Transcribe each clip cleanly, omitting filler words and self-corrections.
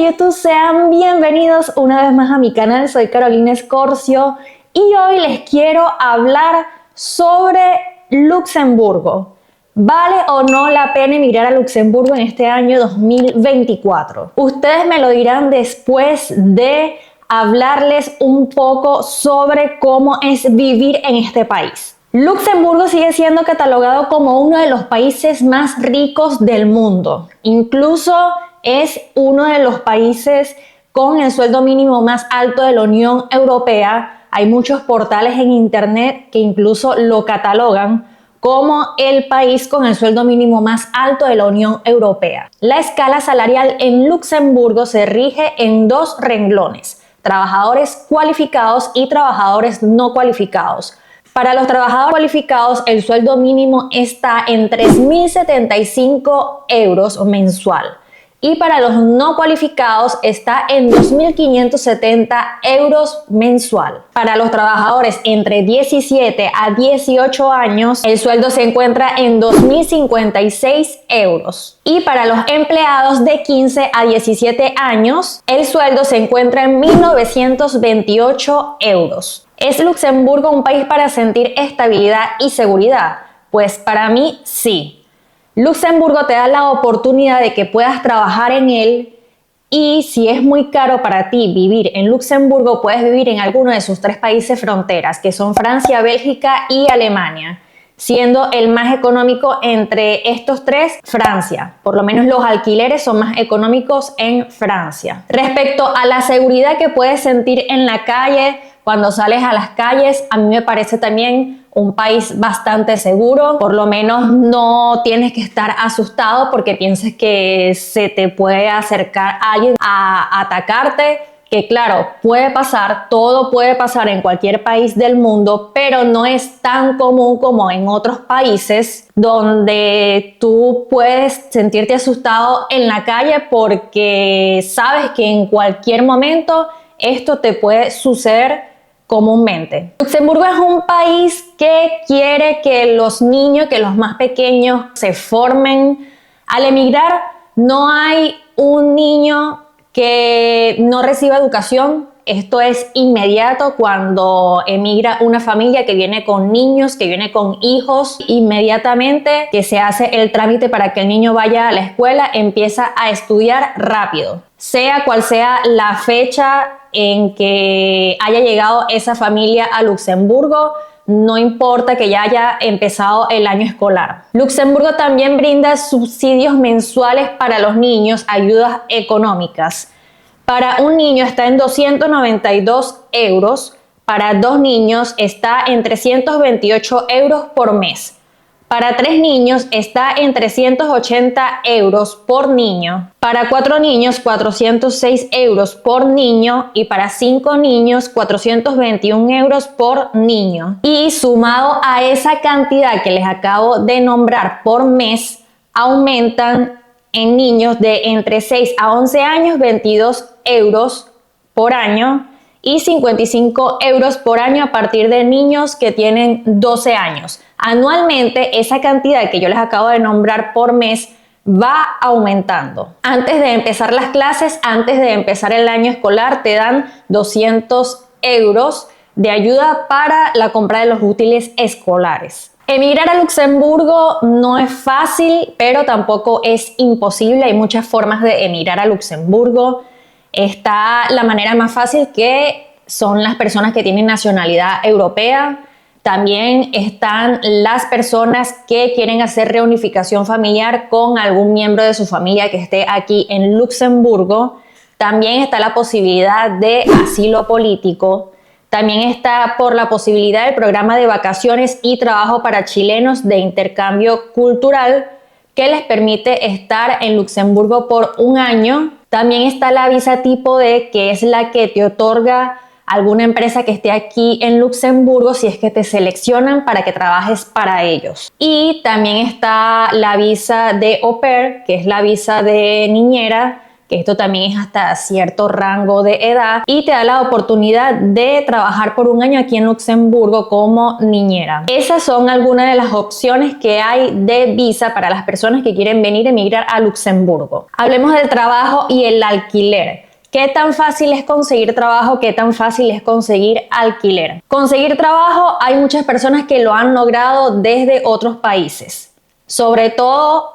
YouTube, sean bienvenidos una vez más a mi canal. Soy Carolina Escorcio y hoy les quiero hablar sobre Luxemburgo. ¿Vale o no la pena emigrar a Luxemburgo en este año 2024? Ustedes me lo dirán después de hablarles un poco sobre cómo es vivir en este país. Luxemburgo sigue siendo catalogado como uno de los países más ricos del mundo. Incluso es uno de los países con el sueldo mínimo más alto de la Unión Europea. Hay muchos portales en internet que incluso lo catalogan como el país con el sueldo mínimo más alto de la Unión Europea. La escala salarial en Luxemburgo se rige en dos renglones: trabajadores cualificados y trabajadores no cualificados. Para los trabajadores cualificados, el sueldo mínimo está en 3.075 euros mensual. Y para los no cualificados está en 2.570 euros mensual. Para los trabajadores entre 17 a 18 años, el sueldo se encuentra en 2.056 euros. Y para los empleados de 15 a 17 años, el sueldo se encuentra en 1.928 euros. ¿Es Luxemburgo un país para sentir estabilidad y seguridad? Pues para mí sí. Luxemburgo te da la oportunidad de que puedas trabajar en él, y si es muy caro para ti vivir en Luxemburgo, puedes vivir en alguno de sus tres países fronteras, que son Francia, Bélgica y Alemania, siendo el más económico entre estos tres Francia. Por lo menos los alquileres son más económicos en Francia. Respecto a la seguridad que puedes sentir en la calle, cuando sales a las calles, a mí me parece también un país bastante seguro. Por lo menos no tienes que estar asustado porque pienses que se te puede acercar alguien a atacarte. Que claro, puede pasar, todo puede pasar en cualquier país del mundo, pero no es tan común como en otros países donde tú puedes sentirte asustado en la calle porque sabes que en cualquier momento esto te puede suceder comúnmente. Luxemburgo es un país que quiere que los niños, que los más pequeños se formen. Al emigrar no hay un niño que no reciba educación. Esto es inmediato. Cuando emigra una familia que viene con niños, que viene con hijos, inmediatamente que se hace el trámite para que el niño vaya a la escuela, empieza a estudiar rápido. Sea cual sea la fecha en que haya llegado esa familia a Luxemburgo, no importa que ya haya empezado el año escolar. Luxemburgo también brinda subsidios mensuales para los niños, ayudas económicas. Para un niño está en 292 euros, para dos niños está en 328 euros por mes. Para 3 niños está en 380 euros por niño. Para 4 niños, 406 euros por niño. Y para 5 niños, 421 euros por niño. Y sumado a esa cantidad que les acabo de nombrar por mes, aumentan en niños de entre 6 a 11 años 22 euros por año. Y 55 euros por año a partir de niños que tienen 12 años. Anualmente, esa cantidad que yo les acabo de nombrar por mes va aumentando. Antes de empezar las clases, antes de empezar el año escolar, te dan 200 euros de ayuda para la compra de los útiles escolares. Emigrar a Luxemburgo no es fácil, pero tampoco es imposible. Hay muchas formas de emigrar a Luxemburgo. Está la manera más fácil, que son las personas que tienen nacionalidad europea. También están las personas que quieren hacer reunificación familiar con algún miembro de su familia que esté aquí en Luxemburgo. También está la posibilidad de asilo político. También está por la posibilidad del programa de vacaciones y trabajo para chilenos de intercambio cultural, que les permite estar en Luxemburgo por un año. También está la visa tipo D, que es la que te otorga alguna empresa que esté aquí en Luxemburgo si es que te seleccionan para que trabajes para ellos. Y también está la visa de au pair, que es la visa de niñera, que esto también es hasta cierto rango de edad, y te da la oportunidad de trabajar por un año aquí en Luxemburgo como niñera. Esas son algunas de las opciones que hay de visa para las personas que quieren venir a emigrar a Luxemburgo. Hablemos del trabajo y el alquiler. ¿Qué tan fácil es conseguir trabajo? ¿Qué tan fácil es conseguir alquiler? Conseguir trabajo, hay muchas personas que lo han logrado desde otros países, sobre todo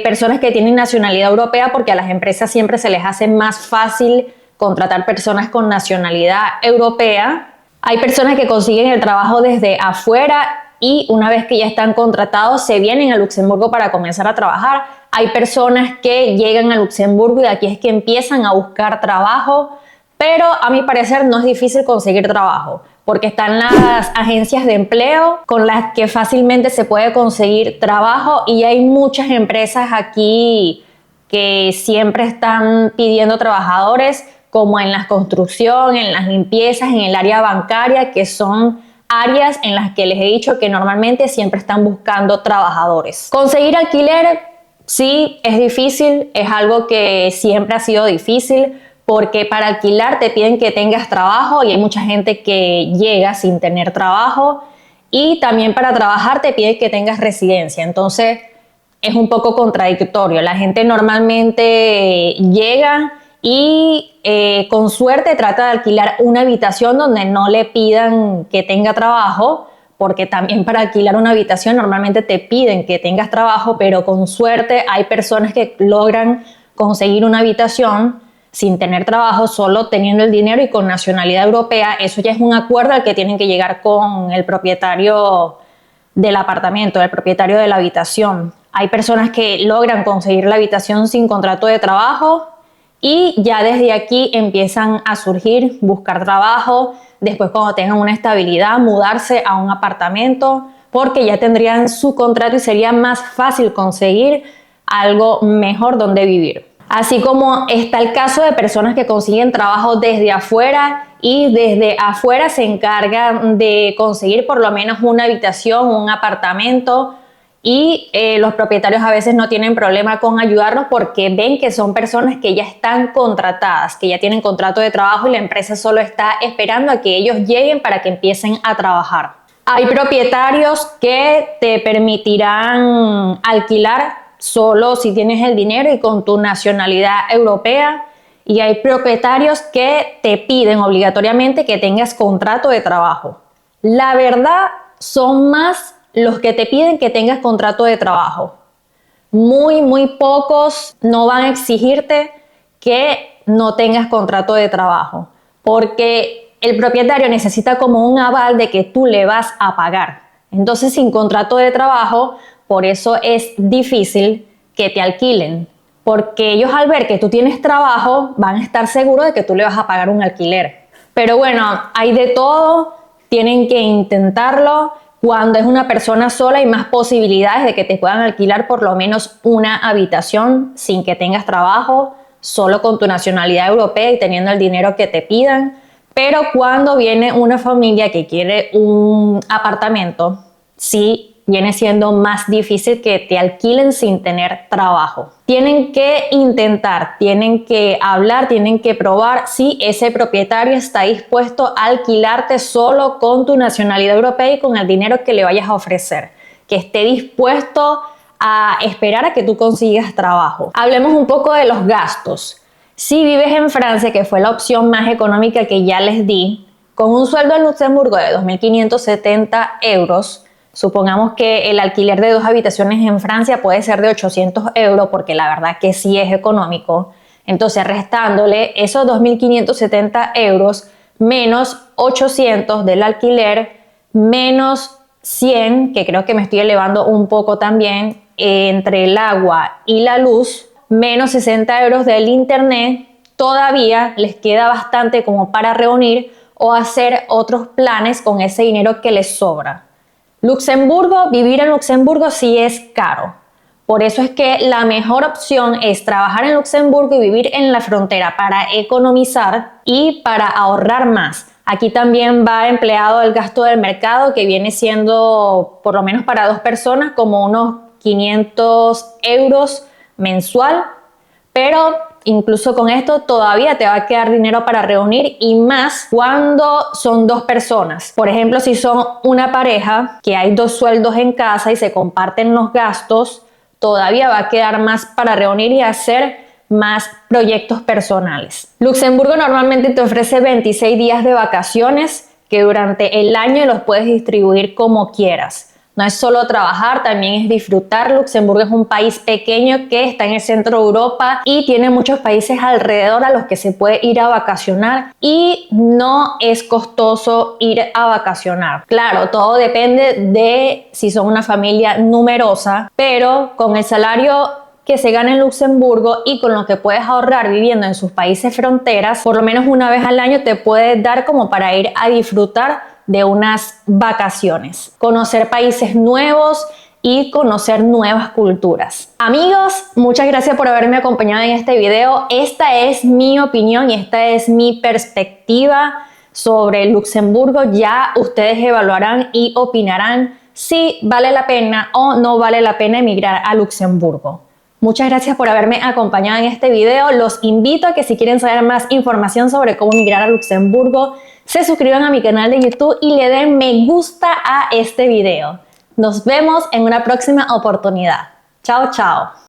personas que tienen nacionalidad europea, porque a las empresas siempre se les hace más fácil contratar personas con nacionalidad europea. Hay personas que consiguen el trabajo desde afuera y una vez que ya están contratados se vienen a Luxemburgo para comenzar a trabajar. Hay personas que llegan a Luxemburgo y aquí es que empiezan a buscar trabajo, pero a mi parecer no es difícil conseguir trabajo, porque están las agencias de empleo con las que fácilmente se puede conseguir trabajo y hay muchas empresas aquí que siempre están pidiendo trabajadores, como en la construcción, en las limpiezas, en el área bancaria, que son áreas en las que les he dicho que normalmente siempre están buscando trabajadores. Conseguir alquiler, sí, es difícil, es algo que siempre ha sido difícil, porque para alquilar te piden que tengas trabajo y hay mucha gente que llega sin tener trabajo, y también para trabajar te piden que tengas residencia. Entonces es un poco contradictorio. La gente normalmente llega y con suerte trata de alquilar una habitación donde no le pidan que tenga trabajo, porque también para alquilar una habitación normalmente te piden que tengas trabajo, pero con suerte hay personas que logran conseguir una habitación sin tener trabajo, solo teniendo el dinero y con nacionalidad europea. Eso ya es un acuerdo al que tienen que llegar con el propietario del apartamento, el propietario de la habitación. Hay personas que logran conseguir la habitación sin contrato de trabajo y ya desde aquí empiezan a surgir, buscar trabajo, después cuando tengan una estabilidad, mudarse a un apartamento, porque ya tendrían su contrato y sería más fácil conseguir algo mejor donde vivir. Así como está el caso de personas que consiguen trabajo desde afuera y desde afuera se encargan de conseguir por lo menos una habitación, un apartamento, y los propietarios a veces no tienen problema con ayudarlos porque ven que son personas que ya están contratadas, que ya tienen contrato de trabajo y la empresa solo está esperando a que ellos lleguen para que empiecen a trabajar. Hay propietarios que te permitirán alquilar solo si tienes el dinero y con tu nacionalidad europea, y hay propietarios que te piden obligatoriamente que tengas contrato de trabajo. La verdad, son más los que te piden que tengas contrato de trabajo. Muy pocos no van a exigirte que no tengas contrato de trabajo, porque el propietario necesita como un aval de que tú le vas a pagar. Entonces, sin contrato de trabajo, por eso es difícil que te alquilen, porque ellos al ver que tú tienes trabajo van a estar seguros de que tú le vas a pagar un alquiler. Pero bueno, hay de todo, tienen que intentarlo. Cuando es una persona sola hay más posibilidades de que te puedan alquilar por lo menos una habitación sin que tengas trabajo, solo con tu nacionalidad europea y teniendo el dinero que te pidan. Pero cuando viene una familia que quiere un apartamento, sí viene siendo más difícil que te alquilen sin tener trabajo. Tienen que intentar, tienen que hablar, tienen que probar si ese propietario está dispuesto a alquilarte solo con tu nacionalidad europea y con el dinero que le vayas a ofrecer, que esté dispuesto a esperar a que tú consigas trabajo. Hablemos un poco de los gastos. Si vives en Francia, que fue la opción más económica que ya les di, con un sueldo en Luxemburgo de 2.570 euros, supongamos que el alquiler de 2 habitaciones en Francia puede ser de 800 euros, porque la verdad que sí es económico. Entonces, restándole esos 2.570 euros menos 800 del alquiler, menos 100, que creo que me estoy elevando un poco también, entre el agua y la luz, menos 60 euros del internet, todavía les queda bastante como para reunir o hacer otros planes con ese dinero que les sobra. Luxemburgo, vivir en Luxemburgo sí es caro. Por eso es que la mejor opción es trabajar en Luxemburgo y vivir en la frontera para economizar y para ahorrar más. Aquí también va empleado el gasto del mercado, que viene siendo, por lo menos para 2 personas, como unos 500 euros mensual. Pero incluso con esto todavía te va a quedar dinero para reunir, y más cuando son dos personas. Por ejemplo, si son una pareja que hay dos sueldos en casa y se comparten los gastos, todavía va a quedar más para reunir y hacer más proyectos personales. Luxemburgo normalmente te ofrece 26 días de vacaciones que durante el año los puedes distribuir como quieras. No es solo trabajar, también es disfrutar. Luxemburgo es un país pequeño que está en el centro de Europa y tiene muchos países alrededor a los que se puede ir a vacacionar, y no es costoso ir a vacacionar. Claro, todo depende de si son una familia numerosa, pero con el salario que se gana en Luxemburgo y con lo que puedes ahorrar viviendo en sus países fronteras, por lo menos una vez al año te puede dar como para ir a disfrutar de unas vacaciones, conocer países nuevos y conocer nuevas culturas. Amigos, muchas gracias por haberme acompañado en este video. Esta es mi opinión y esta es mi perspectiva sobre Luxemburgo. Ya ustedes evaluarán y opinarán si vale la pena o no vale la pena emigrar a Luxemburgo. Muchas gracias por haberme acompañado en este video. Los invito a que, si quieren saber más información sobre cómo emigrar a Luxemburgo, se suscriban a mi canal de YouTube y le den me gusta a este video. Nos vemos en una próxima oportunidad. Chao, chao.